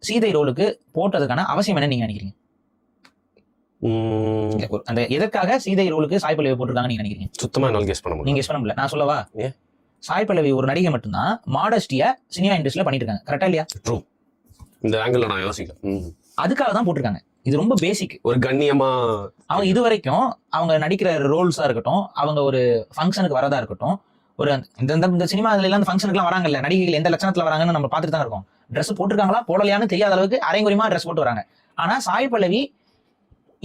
சீதை ரோலுக்கு போட்டதுக்கான அவசியம் என்ன நீங்க நினைக்கிறீங்க? அந்த எதற்காக சீதை ரோலுக்கு சாய் பல்லவி போட்டிருக்காங்க நீங்க நினைக்கிறீங்க? சுத்தமா என்னால கெஸ் பண்ண முடியல. நீங்க கெஸ் பண்ண முடியல. நான் சொல்லவா? சாய் பல்லவி ஒரு நடிகை மட்டும்தான் மாடஸ்டியா சினிமா இண்டஸ்ட்ரியில பண்ணிட்டு இருக்காங்க. கரெக்டா இல்லையா? ட்ரூ. இந்த ஆங்கிள் நான் யோசிக்கல. அதுக்காக தான் போட்டிருக்காங்க. இது ரொம்ப பேசிக். ஒரு கண்ணியமா அவங்க இது வரைக்கும் அவங்க நடிக்கிற ரோல்ஸா இருக்கட்டும், அவங்க ஒரு ஃபங்க்ஷனுக்கு வரதா இருக்கட்டும், ஒரு இந்த சினிமா எல்லாம் ஃபங்க்ஷனுக்குலாம் வராங்கல்ல, நடிகைகள் எந்த லட்சணத்துல வராங்கன்னு நம்ம பார்த்துட்டு தான் இருக்கோம். ட்ரெஸ் போட்டிருக்காங்களா போடலையான்னு தெரியாத அளவுக்கு அரைங்குறையமா ட்ரெஸ் போட்டு வராங்க. ஆனா சாய் பல்லவி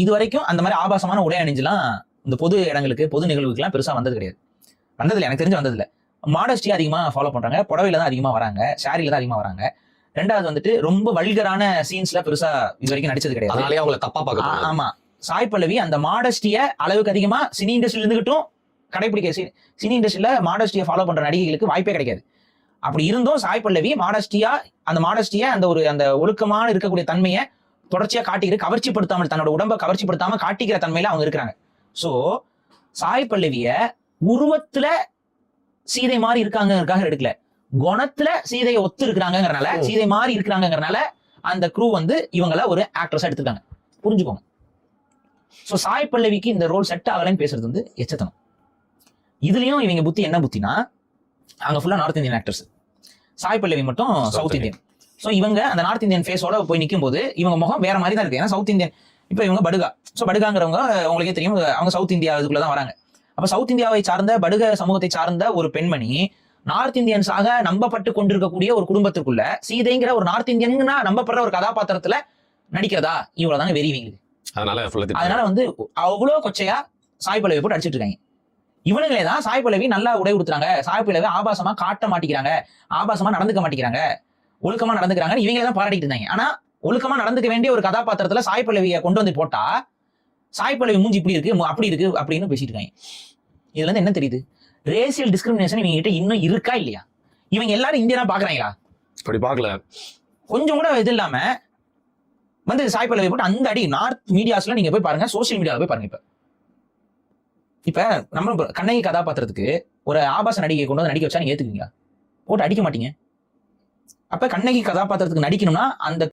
இது வரைக்கும் அந்த மாதிரி ஆபாசமான உடை அணிஞ்சுலாம் இந்த பொது இடங்களுக்கு பொது நிகழ்வுக்குலாம் பெருசா வந்தது கிடையாது. வந்ததில்லை, எனக்கு தெரிஞ்சு வந்ததில்லை. மாடஸ்டியா அதிகமா ஃபாலோ பண்றாங்க. புடவையில தான் அதிகமா வராங்க, சாரியில தான் அதிகமா வராங்க. ரெண்டாவது வந்துட்டு ரொம்ப வல்கரான சீன்ஸ்ல பெருசா இது வரைக்கும் நடிச்சது கிடையாது. அதனாலே அவங்களை தப்பா பார்க்க. ஆமா, சாய் பல்லவி அந்த மாடஸ்டிய அளவுக்கு அதிகமா சினி இண்டஸ்ட்ரியில இருந்துகிட்டும் கடைபிடிக்க சினி இண்டஸ்ட்ரியில மாடஸ்டியை ஃபாலோ பண்ற நடிகைகளுக்கு வாய்ப்பே கிடைக்காது. அப்படி இருந்தும் சாய் பல்லவி மாடஸ்டிய அந்த ஒழுக்கமான இருக்கக்கூடிய தன்மையை தொடர்ச்சியா காட்டிக்கிற, கவர்ச்சிப்படுத்தாமல், தன்னோட உடம்பை கவர்ச்சிப்படுத்தாம காட்டிக்கிற தன்மையில அவங்க இருக்கிறாங்க. சோ சாய் பல்லவிய உருவத்துல சீதை மாதிரி இருக்காங்கிறதுக்காக எடுக்கல, குணத்துல சீதையை ஒத்து இருக்கிறாங்கிறனால, சீதை மாதிரி இருக்கிறாங்கிறனால அந்த க்ரூ வந்து இவங்கள ஒரு ஆக்ட்ரஸா எடுத்துருக்காங்க. புரிஞ்சுக்கோங்க. சோ சாய் பல்லவிக்கு இந்த ரோல் செட் ஆகலைன்னு பேசுறது வந்து எச்சத்தனம். இதுலயும் இவங்க புத்தி என்ன புத்தினா, அவங்க ஃபுல்லா north Indian actors, Sai Pallavi மட்டும் சவுத் இந்தியன். சோ இவங்க அந்த நார்த் இந்தியன் ஃபேஸோட போய் நிற்கும் போது இவங்க முகம் வேற மாதிரி தான் இருக்கு. ஏன்னா சவுத் இந்தியன், இப்ப இவங்க படுகா. சோ படுகாங்கிறவங்க உங்களுக்கே தெரியும், அவங்க சவுத் இந்தியா இதுக்குள்ளதான் வராங்க. அப்ப சவுத் இந்தியாவை சார்ந்த படுக சமூகத்தை சார்ந்த ஒரு பெண்மணி நார்த் இந்தியன்ஸாக நம்பப்பட்டு கொண்டிருக்கக்கூடிய ஒரு குடும்பத்திற்குள்ள சீதைங்கிற ஒரு நார்த் இந்தியன்னா நம்பப்படுற ஒரு கதாபாத்திரத்துல நடிக்கிறதா, இவ்வளவுதாங்க வெறிவீங்க. அதனால வந்து அவ்வளவு கொச்சையா சாய் பல்லவி போட்டு அடிச்சிட்டு இருக்காங்க. இவனுங்களே தான் சாய் பல்லவி நல்லா உடை கொடுத்துறாங்க, சாய் பல்லவி ஆபாசமா காட்ட மாட்டேங்கிறாங்க, ஆபாசமா நடந்துக்க மாட்டேங்கிறாங்க, ஒழுக்கமா நடந்துக்கிறாங்கன்னு இவங்களே தான் பாராட்டிட்டு இருந்தாங்க. ஆனா ஒழுக்கமா நடந்துக்க வேண்டிய ஒரு கதாபாத்திரத்துல சாய் பல்லவியை கொண்டு வந்து போட்டா சாய் பல்லவி மூஞ்சி இப்படி இருக்கு அப்படி இருக்கு அப்படின்னு பேசிட்டு இருக்காங்க. இதுல இருந்து என்ன தெரியுது? ரேசியல் டிஸ்கிரிமினேஷன் இவங்க கிட்ட இன்னும் இருக்கா இல்லையா? இவங்க எல்லாரும் இந்தியனா பாக்குறாங்களா? அப்படி பாக்கல. கொஞ்சம் கூட இது இல்லாம வந்து சாய் பல்லவி போட்டு அந்த அடி நார்த் மீடியாஸ்ல நீங்க போய் பாருங்க, சோசியல் மீடியால போய் பாருங்க. இப்ப நம்ம கண்ணகி கதாபாத்திரத்துக்கு ஒரு ஆபாச நடிகை கொண்டு வந்து நடிக்க வச்சா நீங்க ஏத்துக்குவீங்களா? போட்டு அடிக்க மாட்டீங்க. அப்ப கண்ணகி கதாபாத்திரத்துக்கு நடிக்கணும்னா அந்த